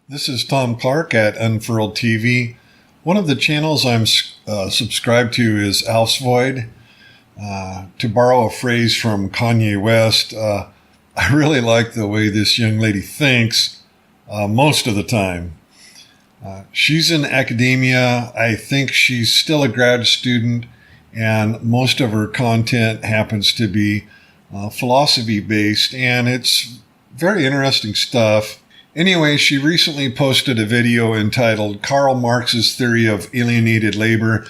This is Tom Clark at Unfurled TV. One of the channels I'm subscribed to is Alfsvoid. To borrow a phrase from Kanye West, I really like the way this young lady thinks most of the time. She's in academia. I think she's still a grad student, and most of her content happens to be philosophy-based, and it's very interesting stuff. Anyway, she recently posted a video entitled Karl Marx's Theory of Alienated Labor,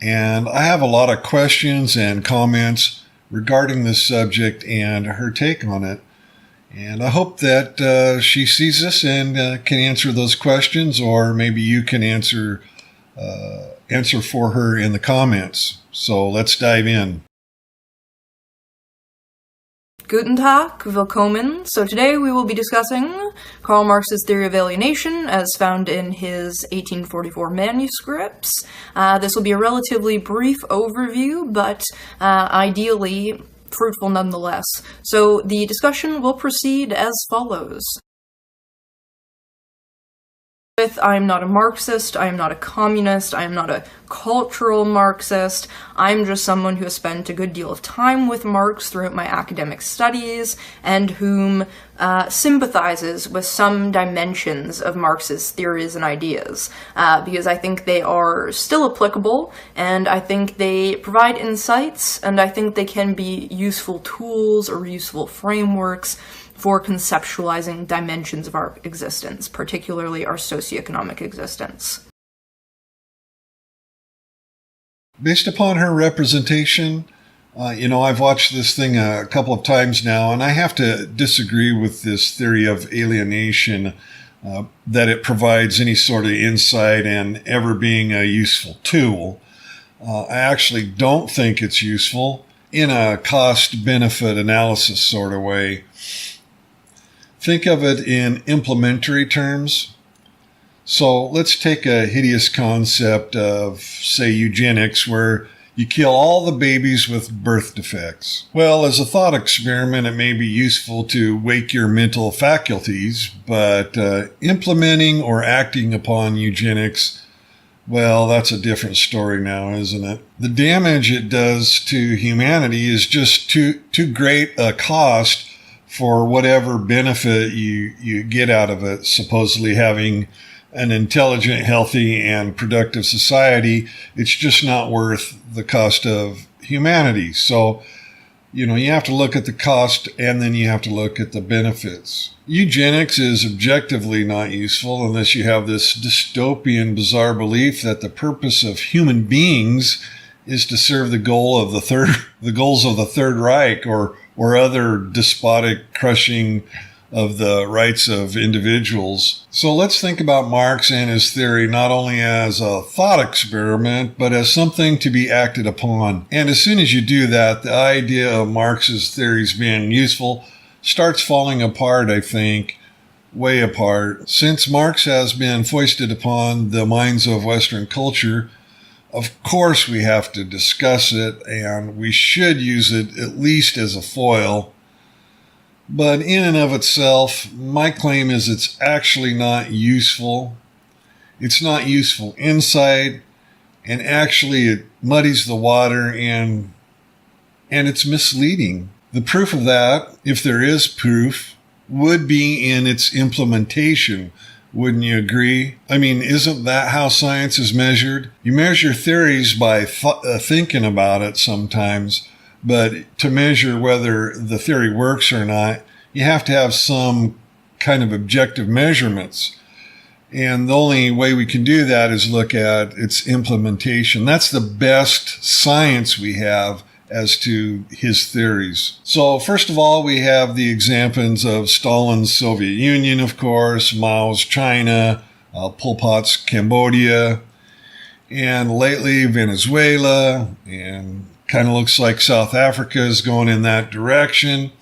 and I have a lot of questions and comments regarding this subject and her take on it. And I hope that she sees this and can answer those questions, or maybe you can answer for her in the comments. So let's dive in. Guten Tag, willkommen. So today we will be discussing Karl Marx's theory of alienation as found in his 1844 manuscripts. This will be a relatively brief overview, but ideally fruitful nonetheless. So the discussion will proceed as follows. I am not a Marxist, I am not a communist, I am not a cultural Marxist. I'm just someone who has spent a good deal of time with Marx throughout my academic studies, and whom sympathizes with some dimensions of Marx's theories and ideas, because I think they are still applicable, and I think they provide insights, and I think they can be useful tools or useful frameworks for conceptualizing dimensions of our existence, particularly our socioeconomic existence. Based upon her representation, I've watched this thing a couple of times now, and I have to disagree with this theory of alienation, that it provides any sort of insight and ever being a useful tool. I actually don't think it's useful in a cost-benefit analysis sort of way. Think of it in implementary terms. So let's take a hideous concept of, say, eugenics, where you kill all the babies with birth defects. Well, as a thought experiment, it may be useful to wake your mental faculties, but implementing or acting upon eugenics, well, that's a different story now, isn't it? The damage it does to humanity is just too great a cost for whatever benefit you get out of it. Supposedly having an intelligent, healthy, and productive society, it's just not worth the cost of humanity. So, you have to look at the cost, and then you have to look at the benefits. Eugenics is objectively not useful unless you have this dystopian, bizarre belief that the purpose of human beings is to serve the goals of the Third Reich, or other despotic crushing of the rights of individuals. So let's think about Marx and his theory not only as a thought experiment, but as something to be acted upon. And as soon as you do that, the idea of Marx's theories being useful starts falling apart, I think, way apart. Since Marx has been foisted upon the minds of Western culture, of course we have to discuss it, and we should use it at least as a foil. But in and of itself, my claim is it's actually not useful. It's not useful insight, and actually it muddies the water, and it's misleading. The proof of that, if there is proof, would be in its implementation. Wouldn't you agree? I mean, isn't that how science is measured? You measure theories by thinking about it sometimes, but to measure whether the theory works or not, you have to have some kind of objective measurements. And the only way we can do that is look at its implementation. That's the best science we have as to his theories. So first of all, we have the examples of Stalin's Soviet Union, of course, Mao's China, Pol Pot's Cambodia, and lately Venezuela, and kind of looks like South Africa is going in that direction,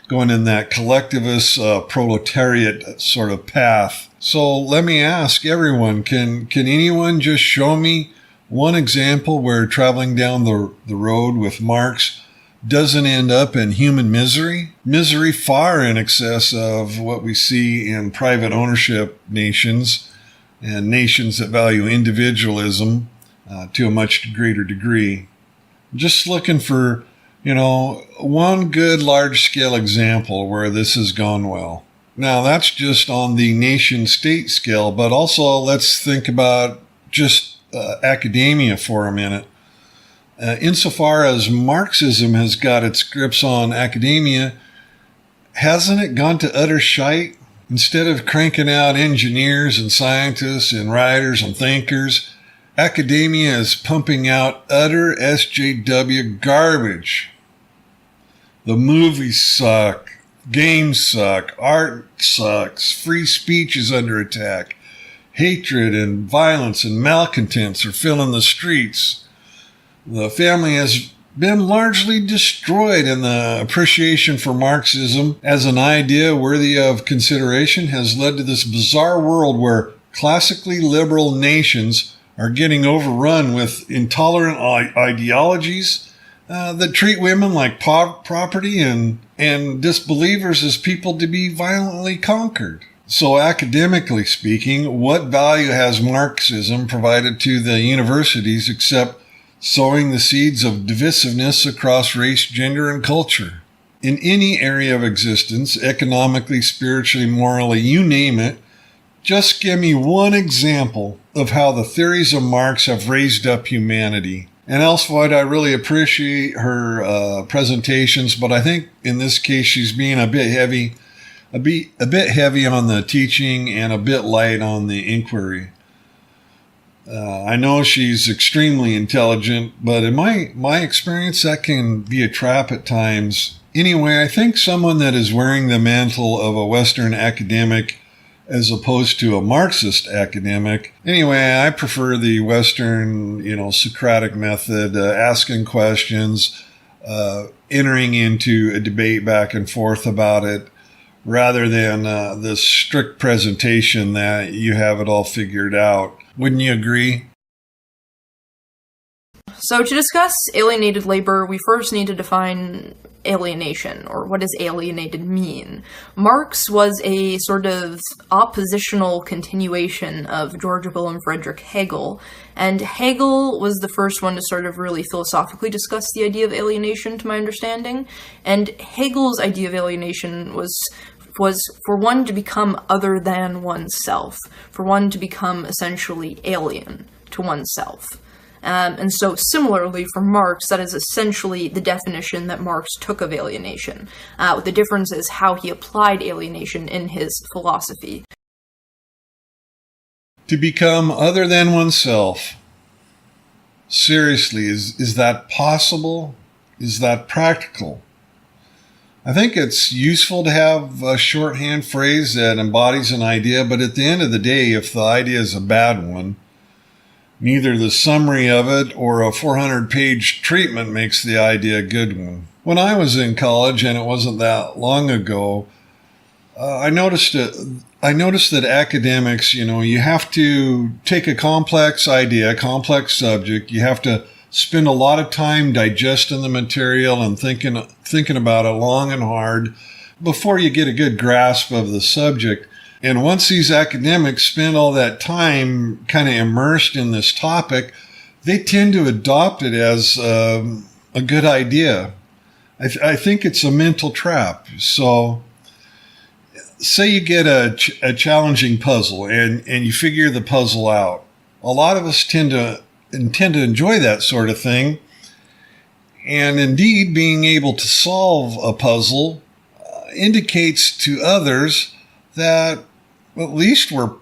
going in that collectivist proletariat sort of path. So let me ask everyone, can anyone just show me one example where traveling down the road with Marx doesn't end up in human misery, misery far in excess of what we see in private ownership nations and nations that value individualism to a much greater degree. Just looking for, one good large-scale example where this has gone well. Now, that's just on the nation-state scale, but also let's think about just academia for a minute. Insofar as Marxism has got its grips on academia, hasn't it gone to utter shite? Instead of cranking out engineers and scientists and writers and thinkers, academia is pumping out utter SJW garbage. The movies suck, games suck, art sucks, free speech is under attack, hatred and violence and malcontents are filling the streets. The family has been largely destroyed, and the appreciation for Marxism as an idea worthy of consideration has led to this bizarre world where classically liberal nations are getting overrun with intolerant ideologies that treat women like property and disbelievers as people to be violently conquered. So academically speaking, what value has Marxism provided to the universities except sowing the seeds of divisiveness across race, gender, and culture? In any area of existence, economically, spiritually, morally, you name it, just give me one example of how the theories of Marx have raised up humanity. And Alfsvoid, I really appreciate her presentations, but I think in this case she's being a bit heavy on the teaching and a bit light on the inquiry. I know she's extremely intelligent, but in my experience, that can be a trap at times. Anyway, I think someone that is wearing the mantle of a Western academic as opposed to a Marxist academic. Anyway, I prefer the Western, Socratic method, asking questions, entering into a debate back and forth about it, rather than this strict presentation that you have it all figured out. Wouldn't you agree? So to discuss alienated labor, we first need to define alienation, or what does alienated mean? Marx was a sort of oppositional continuation of George Wilhelm Friedrich Hegel, and Hegel was the first one to sort of really philosophically discuss the idea of alienation, to my understanding, and Hegel's idea of alienation was for one to become other than oneself, for one to become essentially alien to oneself. And so similarly for Marx, that is essentially the definition that Marx took of alienation. The difference is how he applied alienation in his philosophy. To become other than oneself. Seriously, is that possible? Is that practical? I think it's useful to have a shorthand phrase that embodies an idea, but at the end of the day, if the idea is a bad one, neither the summary of it or a 400-page treatment makes the idea a good one. When I was in college, and it wasn't that long ago, I noticed that academics, you have to take a complex idea, a complex subject. You have to spend a lot of time digesting the material and thinking about it long and hard before you get a good grasp of the subject. And once these academics spend all that time kind of immersed in this topic, they tend to adopt it as a good idea. I think it's a mental trap. So say you get a challenging puzzle and you figure the puzzle out. A lot of us tend to enjoy that sort of thing. And indeed, being able to solve a puzzle indicates to others that at least we're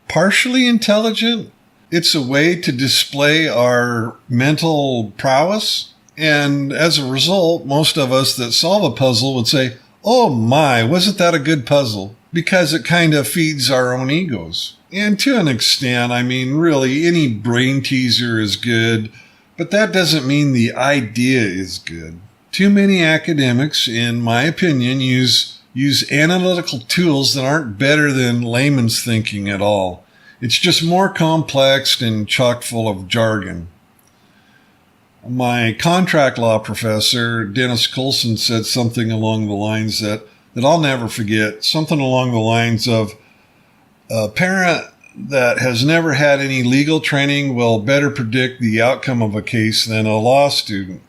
partially intelligent. It's a way to display our mental prowess. And as a result, most of us that solve a puzzle would say, "Oh my, wasn't that a good puzzle?" Because it kind of feeds our own egos. And to an extent, really, any brain teaser is good, but that doesn't mean the idea is good. Too many academics, in my opinion, use analytical tools that aren't better than layman's thinking at all. It's just more complex and chock full of jargon. My contract law professor, Dennis Coulson, said something along the lines that I'll never forget, something along the lines of, a parent that has never had any legal training will better predict the outcome of a case than a law student,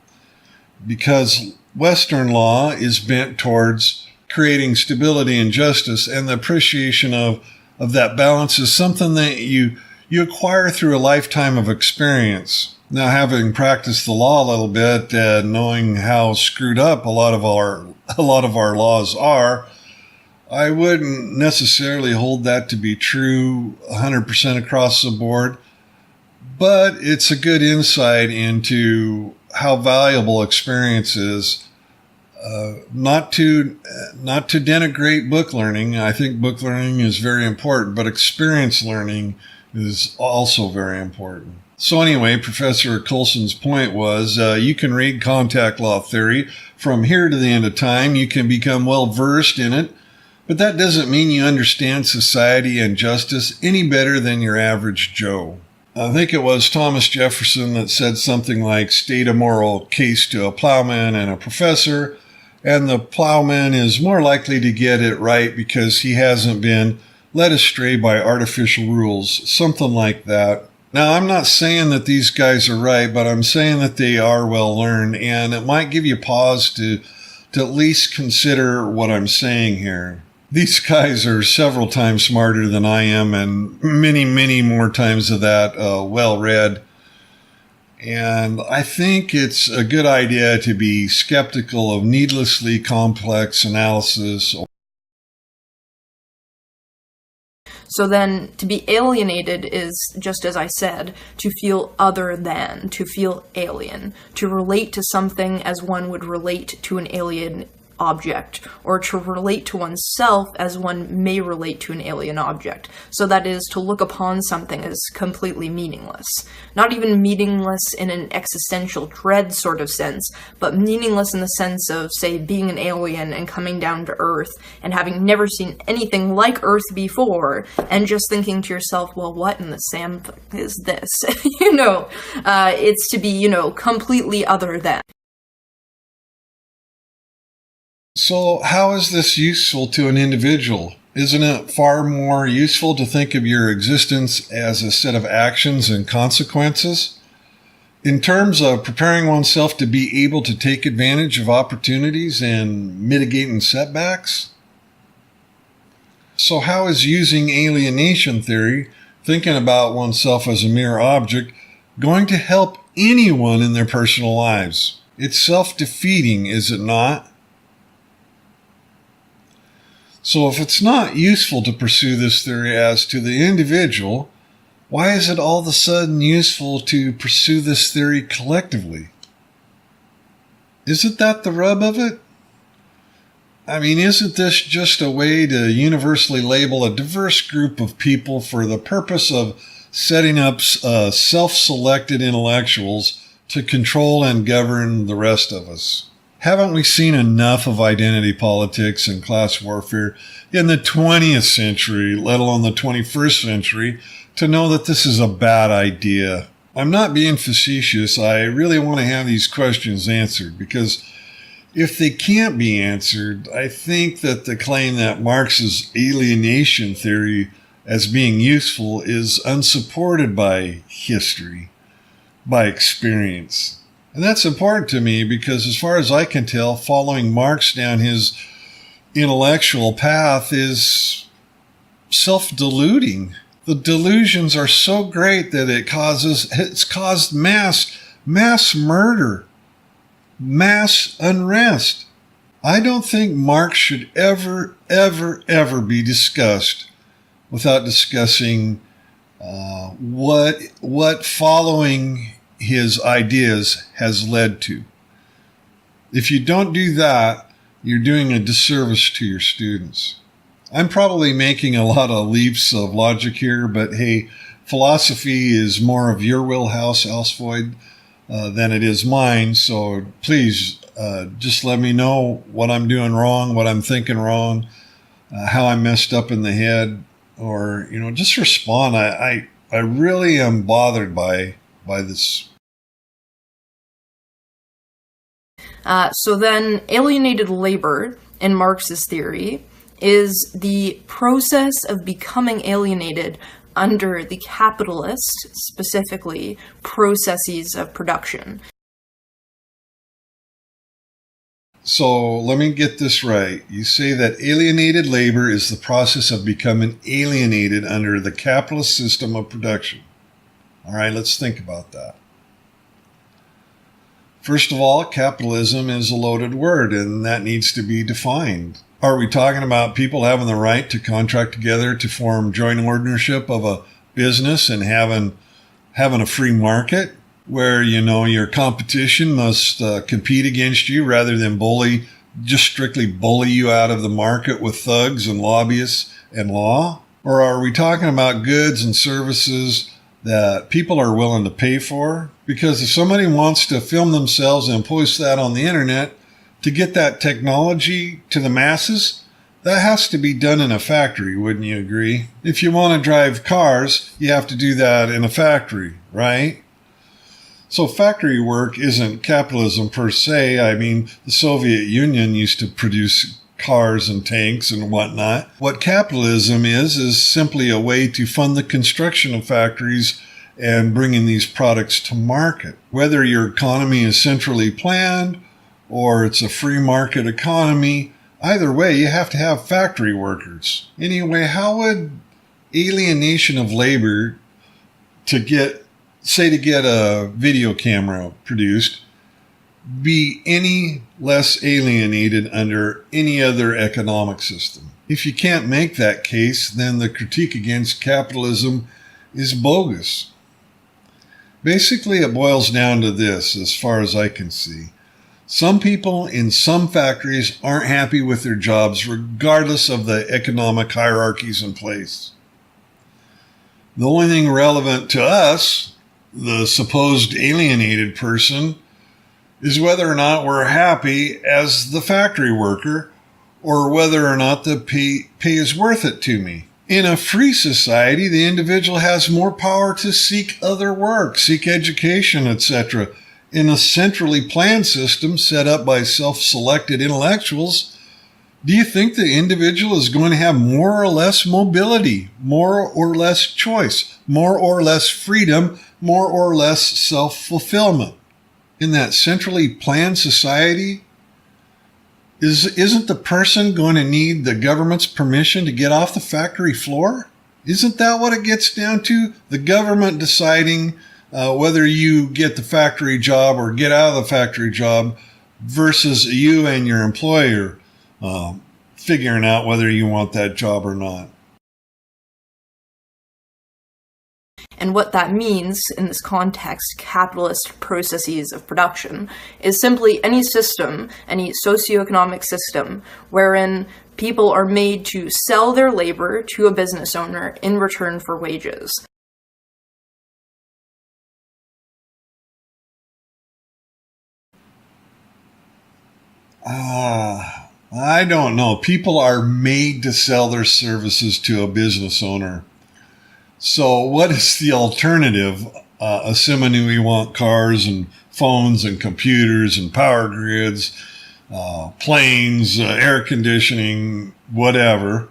because Western law is bent towards creating stability and justice, and the appreciation of that balance is something that you acquire through a lifetime of experience. Now, having practiced the law a little bit, knowing how screwed up a lot of our laws are, I wouldn't necessarily hold that to be true 100% across the board, but it's a good insight into how valuable experience is. Not to denigrate book learning. I think book learning is very important, but experience learning is also very important. So anyway, Professor Coulson's point was, you can read contact law theory from here to the end of time. You can become well versed in it, but that doesn't mean you understand society and justice any better than your average Joe. I think it was Thomas Jefferson that said something like, state a moral case to a plowman and a professor, and the plowman is more likely to get it right because he hasn't been led astray by artificial rules, something like that. Now, I'm not saying that these guys are right, but I'm saying that they are well learned, and it might give you pause to at least consider what I'm saying here. These guys are several times smarter than I am, and many, many more times of that well read. And I think it's a good idea to be skeptical of needlessly complex analysis. So then, to be alienated is, just as I said, to feel other than, to feel alien, to relate to something as one would relate to an alien object, or to relate to oneself as one may relate to an alien object. So that is, to look upon something as completely meaningless. Not even meaningless in an existential dread sort of sense, but meaningless in the sense of, say, being an alien and coming down to Earth and having never seen anything like Earth before, and just thinking to yourself, well, what in the Sam is this? It's to be, completely other than. So how is this useful to an individual? Isn't it far more useful to think of your existence as a set of actions and consequences? In terms of preparing oneself to be able to take advantage of opportunities and mitigating setbacks? So how is using alienation theory, thinking about oneself as a mere object, going to help anyone in their personal lives? It's self-defeating, is it not? So if it's not useful to pursue this theory as to the individual, why is it all of a sudden useful to pursue this theory collectively? Isn't that the rub of it? I mean, isn't this just a way to universally label a diverse group of people for the purpose of setting up self-selected intellectuals to control and govern the rest of us? Haven't we seen enough of identity politics and class warfare in the 20th century, let alone the 21st century, to know that this is a bad idea? I'm not being facetious. I really want to have these questions answered, because if they can't be answered, I think that the claim that Marx's alienation theory as being useful is unsupported by history, by experience. And that's important to me because, as far as I can tell, following Marx down his intellectual path is self-deluding. The delusions are so great that it's caused mass murder, mass unrest. I don't think Marx should ever be discussed without discussing what following his ideas has led to. If you don't do that, you're doing a disservice to your students. I'm probably making a lot of leaps of logic here, but hey, philosophy is more of your wheelhouse, Alfsvoid, than it is mine. So please just let me know what I'm doing wrong, what I'm thinking wrong, how I messed up in the head, or just respond. I really am bothered by this So then alienated labor in Marx's theory is the process of becoming alienated under the capitalist, specifically, processes of production. So let me get this right. You say that alienated labor is the process of becoming alienated under the capitalist system of production. All right, let's think about that. First of all, capitalism is a loaded word, and that needs to be defined. Are we talking about people having the right to contract together to form joint ownership of a business and having a free market where, your competition must compete against you rather than strictly bully you out of the market with thugs and lobbyists and law? Or are we talking about goods and services that people are willing to pay for? Because if somebody wants to film themselves and post that on the internet to get that technology to the masses, that has to be done in a factory, wouldn't you agree? If you want to drive cars, you have to do that in a factory, right? So factory work isn't capitalism per se. I mean, the Soviet Union used to produce cars and tanks and whatnot. What capitalism is simply a way to fund the construction of factories and bringing these products to market. Whether your economy is centrally planned or it's a free market economy, either way, you have to have factory workers. Anyway, how would alienation of labor to get a video camera produced be any less alienated under any other economic system? If you can't make that case, then the critique against capitalism is bogus. Basically, it boils down to this, as far as I can see. Some people in some factories aren't happy with their jobs regardless of the economic hierarchies in place. The only thing relevant to us, the supposed alienated person, is whether or not we're happy as the factory worker or whether or not the pay is worth it to me. In a free society, the individual has more power to seek other work, seek education, etc. In a centrally planned system set up by self-selected intellectuals, do you think the individual is going to have more or less mobility, more or less choice, more or less freedom, more or less self-fulfillment? In that centrally planned society, isn't the person going to need the government's permission to get off the factory floor? Isn't that what it gets down to? The government deciding whether you get the factory job or get out of the factory job versus you and your employer figuring out whether you want that job or not. And what that means in this context, capitalist processes of production, is simply any system, any socioeconomic system, wherein people are made to sell their labor to a business owner in return for wages. I don't know. People are made to sell their services to a business owner. So what is the alternative? Assuming we want cars and phones and computers and power grids, planes, air conditioning, whatever.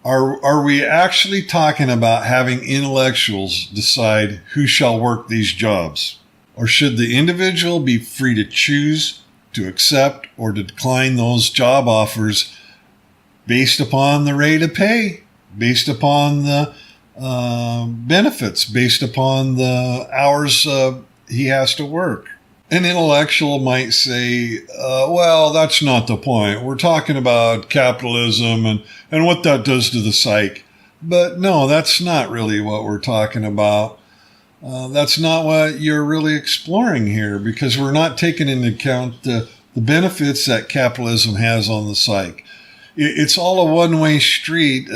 Are we actually talking about having intellectuals decide who shall work these jobs? Or should the individual be free to choose, to accept, or to decline those job offers based upon the rate of pay? Based upon the benefits, based upon the hours he has to work? An intellectual might say, well, that's not the point. We're talking about capitalism and what that does to the psyche. But no, that's not really what we're talking about. That's not what you're really exploring here, because we're not taking into account the benefits that capitalism has on the psyche. It's all a one-way street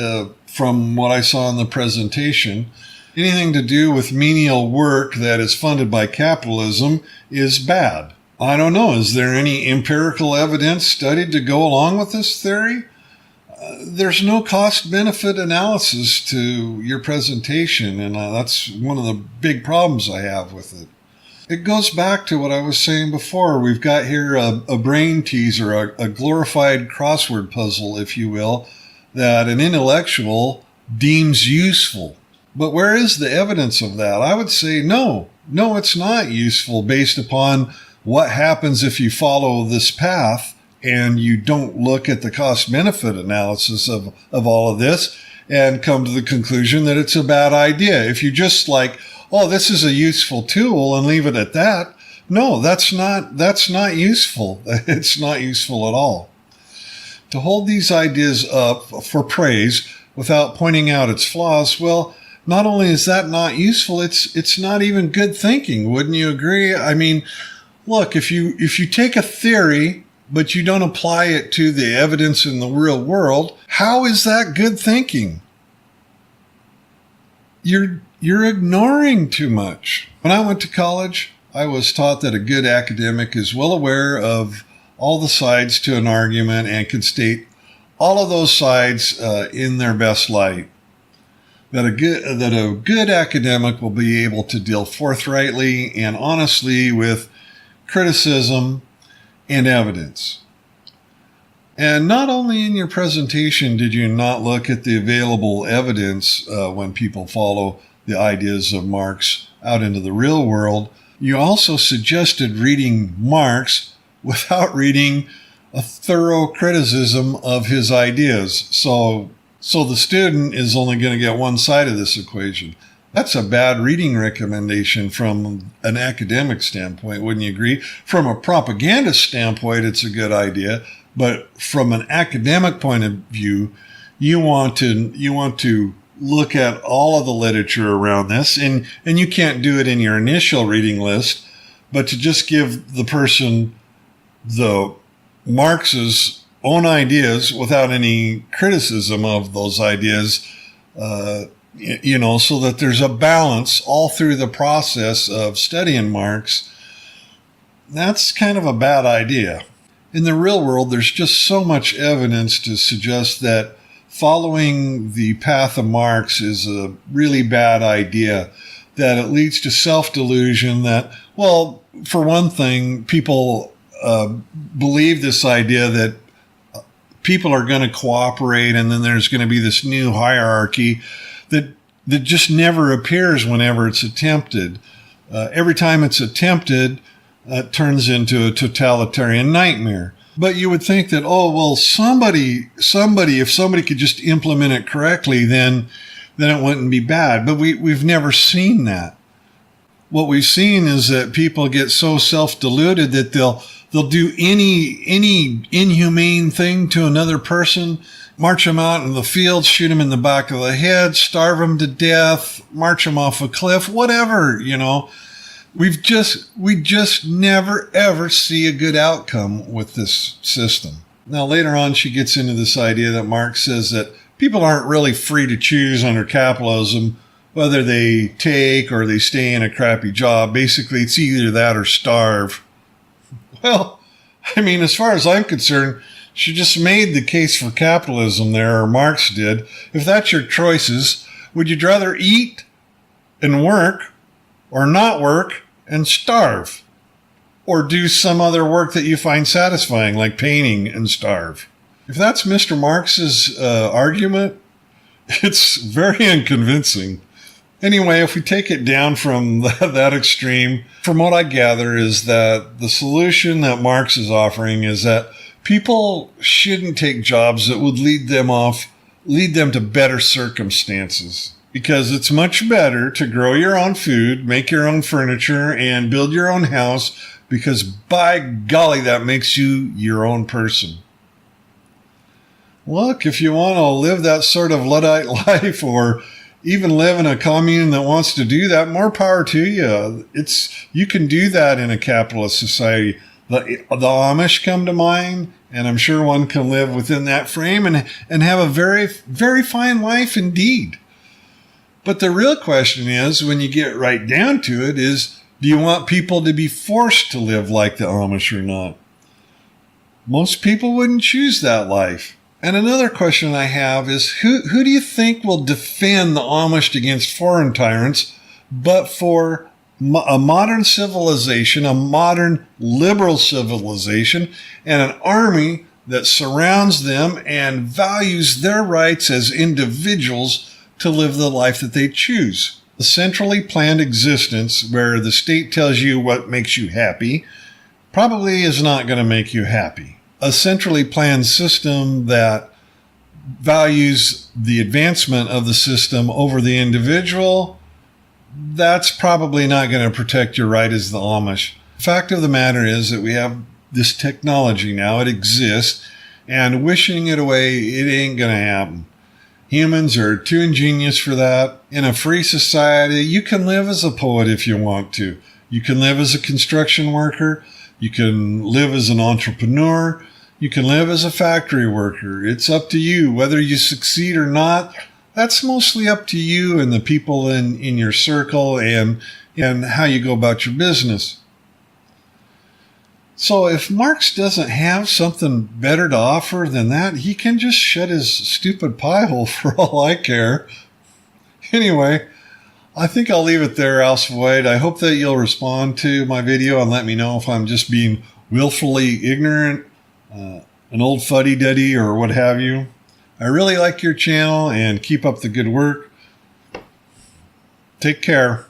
from what I saw in the presentation. Anything to do with menial work that is funded by capitalism is bad. I don't know. Is there any empirical evidence studied to go along with this theory? There's no cost-benefit analysis to your presentation, and that's one of the big problems I have with it. It goes back to what I was saying before. We've got here a brain teaser, a glorified crossword puzzle, if you will, that an intellectual deems useful. But where is the evidence of that? I would say no, it's not useful based upon what happens if you follow this path and you don't look at the cost-benefit analysis of all of this and come to the conclusion that it's a bad idea. If you just like, oh, this is a useful tool and leave it at that, no, that's not useful. It's not useful at all. To hold these ideas up for praise without pointing out its flaws, well, not only is that not useful, it's not even good thinking. Wouldn't you agree? I mean, look, if you take a theory but you don't apply it to the evidence in the real world, how is that good thinking? You're ignoring too much. When I went to college, I was taught that a good academic is well aware of all the sides to an argument and can state all of those sides in their best light. That a good academic will be able to deal forthrightly and honestly with criticism and evidence. And not only in your presentation did you not look at the available evidence when people follow the ideas of Marx out into the real world, you also suggested reading Marx without reading a thorough criticism of his ideas. So the student is only going to get one side of this equation. That's a bad reading recommendation from an academic standpoint, wouldn't you agree? From a propaganda standpoint, it's a good idea, but from an academic point of view, you want to look at all of the literature around this, and you can't do it in your initial reading list, but to just give the person the Marx's own ideas without any criticism of those ideas, so that there's a balance all through the process of studying Marx, that's kind of a bad idea. In the real world, there's just so much evidence to suggest that following the path of Marx is a really bad idea, that it leads to self-delusion that, well, for one thing, people believe this idea that people are going to cooperate and then there's going to be this new hierarchy that just never appears whenever it's attempted. Every time it's attempted, it turns into a totalitarian nightmare. But you would think that, oh, well, if somebody could just implement it correctly, then it wouldn't be bad. But we've never seen that. What we've seen is that people get so self-deluded that they'll do any inhumane thing to another person, march them out in the field, shoot them in the back of the head, starve them to death, march them off a cliff, whatever, We just never ever see a good outcome with this system. Now, later on, she gets into this idea that Marx says that people aren't really free to choose under capitalism whether they take or they stay in a crappy job. Basically, it's either that or starve. Well, I mean, as far as I'm concerned, she just made the case for capitalism there, or Marx did. If that's your choices, would you rather eat and work or not work and starve? Or do some other work that you find satisfying, like painting, and starve? If that's Mr. Marx's argument, it's very unconvincing. Anyway, if we take it down from that extreme, from what I gather is that the solution that Marx is offering is that people shouldn't take jobs that would lead them to better circumstances. Because it's much better to grow your own food, make your own furniture, and build your own house, because by golly, that makes you your own person. Look, if you want to live that sort of Luddite life, or even live in a commune that wants to do that, more power to you. You can do that in a capitalist society. The Amish come to mind, and I'm sure one can live within that frame and have a very, very fine life indeed. But the real question is, when you get right down to it, is do you want people to be forced to live like the Amish or not? Most people wouldn't choose that life. And another question I have is, who do you think will defend the Amish against foreign tyrants, but for A modern civilization, a modern liberal civilization, and an army that surrounds them and values their rights as individuals to live the life that they choose. A centrally planned existence where the state tells you what makes you happy probably is not going to make you happy. A centrally planned system that values the advancement of the system over the individual, that's probably not going to protect your right as the Amish. The fact of the matter is that we have this technology now. It exists, and wishing it away, it ain't going to happen. Humans are too ingenious for that. In a free society, you can live as a poet if you want to. You can live as a construction worker. You can live as an entrepreneur. You can live as a factory worker. It's up to you. Whether you succeed or not, that's mostly up to you and the people in your circle and how you go about your business. So if Marx doesn't have something better to offer than that, he can just shut his stupid pie hole for all I care. Anyway, I think I'll leave it there, Alfsvoid. I hope that you'll respond to my video and let me know if I'm just being willfully ignorant, an old fuddy-duddy, or what have you. I really like your channel, and keep up the good work. Take care.